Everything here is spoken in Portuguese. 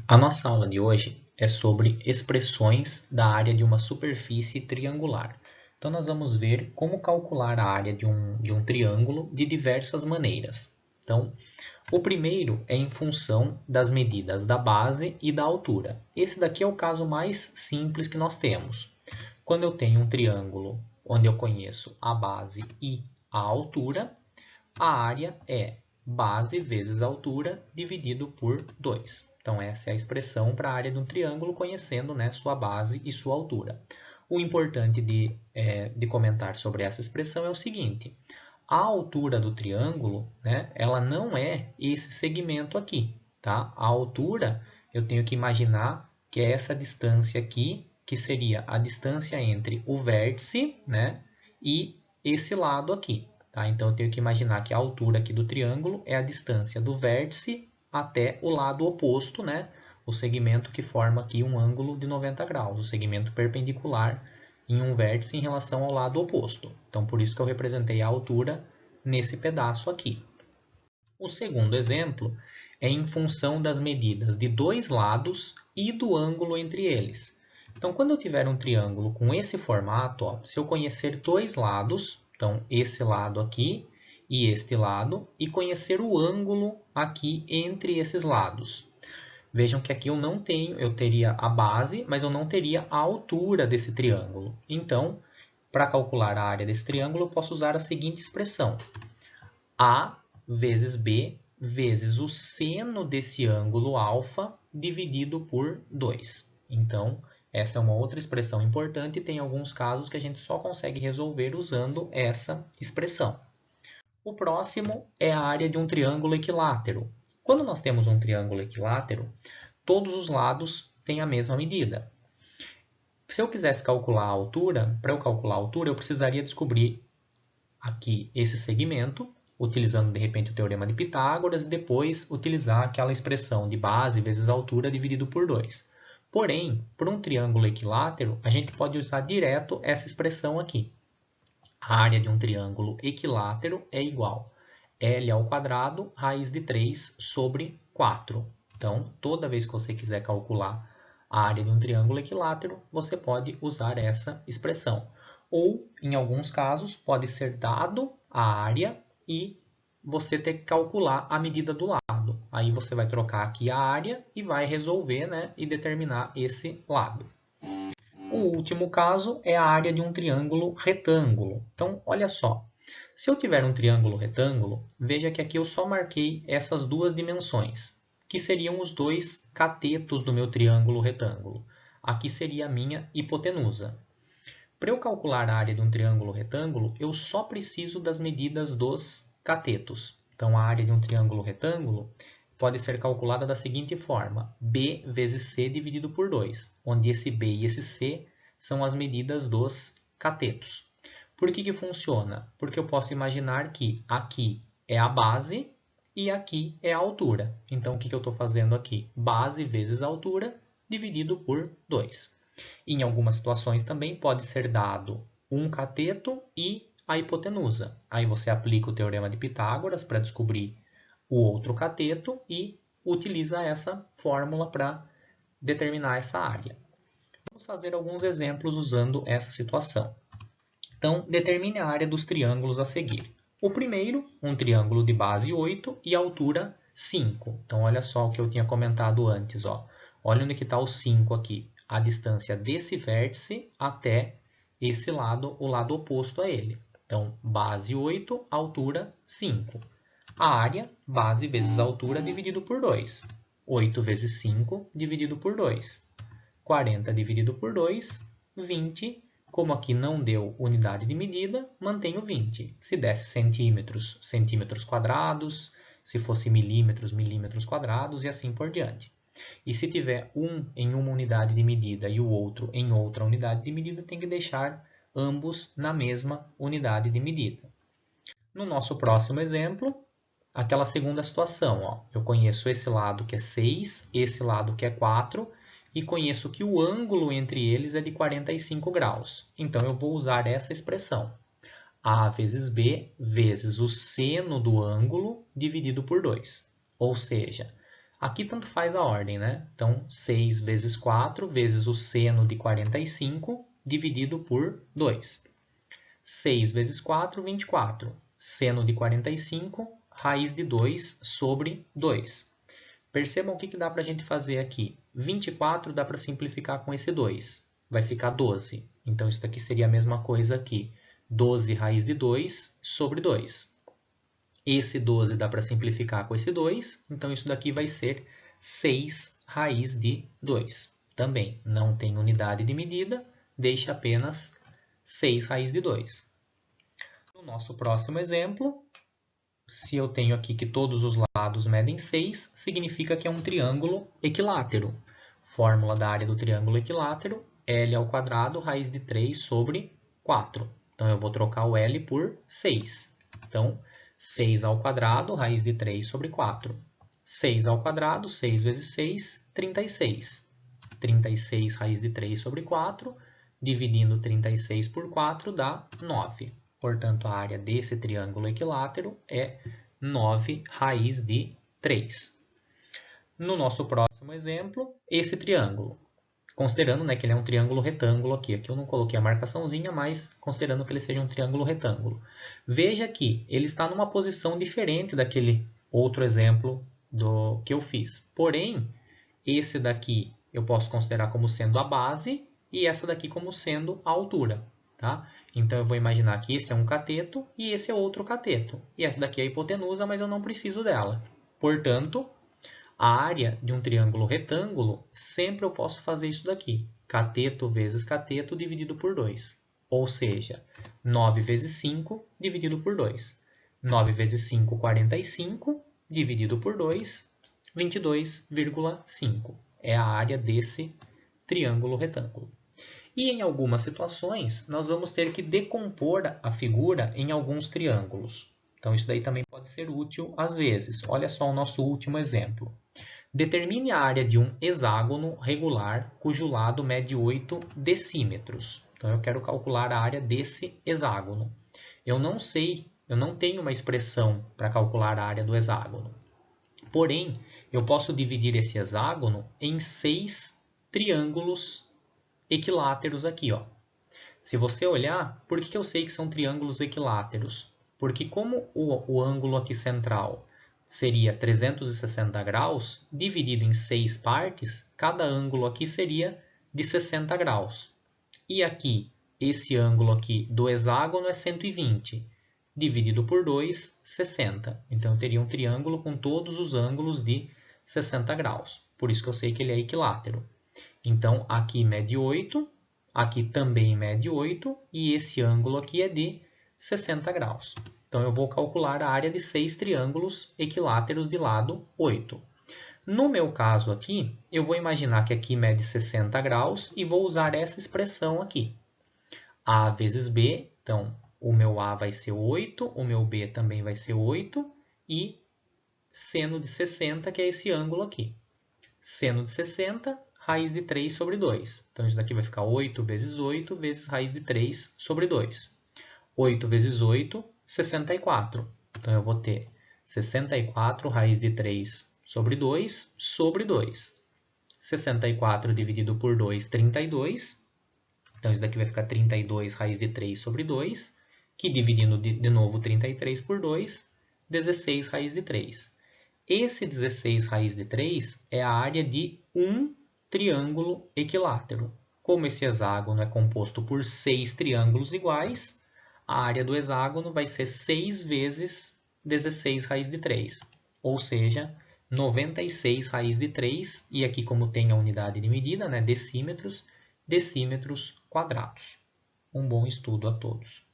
A nossa aula de hoje é sobre expressões da área de uma superfície triangular. Então, nós vamos ver como calcular a área de um triângulo de diversas maneiras. Então, o primeiro é em função das medidas da base e da altura. Esse daqui é o caso mais simples que nós temos. Quando eu tenho um triângulo onde eu conheço a base e a altura, a área é base vezes altura dividido por 2. Então, essa é a expressão para a área de um triângulo, conhecendo, né, sua base e sua altura. O importante de comentar sobre essa expressão é o seguinte: a altura do triângulo, né, ela não é esse segmento aqui. Tá? A altura, eu tenho que imaginar que é essa distância aqui, que seria a distância entre o vértice, né, e esse lado aqui. Tá? Então, eu tenho que imaginar que a altura aqui do triângulo é a distância do vértice até o lado oposto, né? O segmento que forma aqui um ângulo de 90 graus, o segmento perpendicular em um vértice em relação ao lado oposto. Então, por isso que eu representei a altura nesse pedaço aqui. O segundo exemplo é em função das medidas de dois lados e do ângulo entre eles. Então, quando eu tiver um triângulo com esse formato, ó, se eu conhecer dois lados, então esse lado aqui e este lado, e conhecer o ângulo aqui entre esses lados. Vejam que aqui eu teria a base, mas eu não teria a altura desse triângulo. Então, para calcular a área desse triângulo, eu posso usar a seguinte expressão: A vezes B vezes o seno desse ângulo alfa dividido por 2. Então, essa é uma outra expressão importante e tem alguns casos que a gente só consegue resolver usando essa expressão. O próximo é a área de um triângulo equilátero. Quando nós temos um triângulo equilátero, todos os lados têm a mesma medida. Se eu quisesse calcular a altura, para eu calcular a altura, eu precisaria descobrir aqui esse segmento, utilizando de repente o teorema de Pitágoras, e depois utilizar aquela expressão de base vezes altura dividido por 2. Porém, para um triângulo equilátero, a gente pode usar direto essa expressão aqui. A área de um triângulo equilátero é igual a L ao quadrado, raiz de 3 sobre 4. Então, toda vez que você quiser calcular a área de um triângulo equilátero, você pode usar essa expressão. Ou, em alguns casos, pode ser dado a área e você ter que calcular a medida do lado. Aí você vai trocar aqui a área e vai resolver, né, e determinar esse lado. O último caso é a área de um triângulo retângulo. Então, olha só. Se eu tiver um triângulo retângulo, veja que aqui eu só marquei essas duas dimensões, que seriam os dois catetos do meu triângulo retângulo. Aqui seria a minha hipotenusa. Para eu calcular a área de um triângulo retângulo, eu só preciso das medidas dos catetos. Então, a área de um triângulo retângulo pode ser calculada da seguinte forma: B vezes C dividido por 2, onde esse B e esse C são as medidas dos catetos. Por que funciona? Porque eu posso imaginar que aqui é a base e aqui é a altura. Então, o que eu estou fazendo aqui? Base vezes altura dividido por 2. Em algumas situações também pode ser dado um cateto e a hipotenusa. Aí você aplica o teorema de Pitágoras para descobrir o outro cateto e utiliza essa fórmula para determinar essa área. Vamos fazer alguns exemplos usando essa situação. Então, determine a área dos triângulos a seguir. O primeiro, um triângulo de base 8 e altura 5. Então, olha só o que eu tinha comentado antes. Ó. Olha onde está o 5 aqui. A distância desse vértice até esse lado, o lado oposto a ele. Então, base 8, altura 5. A área, base vezes altura, dividido por 2. 8 vezes 5, dividido por 2. 40 dividido por 2, 20. Como aqui não deu unidade de medida, mantenho 20. Se desse centímetros, centímetros quadrados. Se fosse milímetros, milímetros quadrados e assim por diante. E se tiver um em uma unidade de medida e o outro em outra unidade de medida, tem que deixar ambos na mesma unidade de medida. No nosso próximo exemplo, aquela segunda situação, ó, eu conheço esse lado que é 6, esse lado que é 4, e conheço que o ângulo entre eles é de 45 graus. Então, eu vou usar essa expressão. A vezes B vezes o seno do ângulo dividido por 2. Ou seja, Aqui tanto faz a ordem, né? Então, 6 vezes 4 vezes o seno de 45 dividido por 2. 6 vezes 4, 24. Seno de 45, raiz de 2 sobre 2. Percebam o que dá para a gente fazer aqui. 24 dá para simplificar com esse 2. Vai ficar 12. Então, isso daqui seria a mesma coisa aqui. 12 raiz de 2 sobre 2. Esse 12 dá para simplificar com esse 2. Então, isso daqui vai ser 6 raiz de 2. Também não tem unidade de medida, deixa apenas 6 raiz de 2. No nosso próximo exemplo, se eu tenho aqui que todos os lados medem 6, significa que é um triângulo equilátero. Fórmula da área do triângulo equilátero, L ao quadrado, raiz de 3 sobre 4. Então, eu vou trocar o L por 6. Então, 6 ao quadrado, raiz de 3 sobre 4. 6 ao quadrado, 6 vezes 6, 36. 36 raiz de 3 sobre 4, dividindo 36 por 4 dá 9. Portanto, a área desse triângulo equilátero é 9 raiz de 3. No nosso próximo exemplo, esse triângulo. Considerando, né, que ele é um triângulo retângulo aqui. Aqui eu não coloquei a marcaçãozinha, mas considerando que ele seja um triângulo retângulo. Veja que ele está numa posição diferente daquele outro exemplo que eu fiz. Porém, esse daqui eu posso considerar como sendo a base e essa daqui como sendo a altura. Tá? Então, eu vou imaginar que esse é um cateto e esse é outro cateto. E essa daqui é a hipotenusa, mas eu não preciso dela. Portanto, a área de um triângulo retângulo, sempre eu posso fazer isso daqui. Cateto vezes cateto dividido por 2. Ou seja, 9 vezes 5 dividido por 2. 9 vezes 5, 45, dividido por 2, 22,5. É a área desse triângulo retângulo. E em algumas situações, nós vamos ter que decompor a figura em alguns triângulos. Então, isso daí também pode ser útil às vezes. Olha só o nosso último exemplo. Determine a área de um hexágono regular cujo lado mede 8 decímetros. Então, eu quero calcular a área desse hexágono. Eu não tenho uma expressão para calcular a área do hexágono. Porém, eu posso dividir esse hexágono em 6 triângulos equiláteros aqui, ó. Se você olhar, por que eu sei que são triângulos equiláteros? Porque como o ângulo aqui central seria 360 graus, dividido em 6 partes, cada ângulo aqui seria de 60 graus. E aqui, esse ângulo aqui do hexágono é 120, dividido por 2, 60. Então, eu teria um triângulo com todos os ângulos de 60 graus. Por isso que eu sei que ele é equilátero. Então, aqui mede 8, aqui também mede 8, e esse ângulo aqui é de 60 graus. Então, eu vou calcular a área de 6 triângulos equiláteros de lado 8. No meu caso aqui, eu vou imaginar que aqui mede 60 graus e vou usar essa expressão aqui. A vezes B, então, o meu A vai ser 8, o meu B também vai ser 8, e seno de 60, que é esse ângulo aqui. Seno de 60, raiz de 3 sobre 2. Então, isso daqui vai ficar 8 vezes 8 vezes raiz de 3 sobre 2. 8 vezes 8, 64. Então, eu vou ter 64 raiz de 3 sobre 2 sobre 2. 64 dividido por 2, 32. Então, isso daqui vai ficar 32 raiz de 3 sobre 2, que dividindo de novo 33 por 2, 16 raiz de 3. Esse 16 raiz de 3 é a área de um triângulo equilátero. Como esse hexágono é composto por 6 triângulos iguais, a área do hexágono vai ser 6 vezes 16 raiz de 3, ou seja, 96 raiz de 3, e aqui como tem a unidade de medida, né, decímetros, decímetros quadrados. Um bom estudo a todos.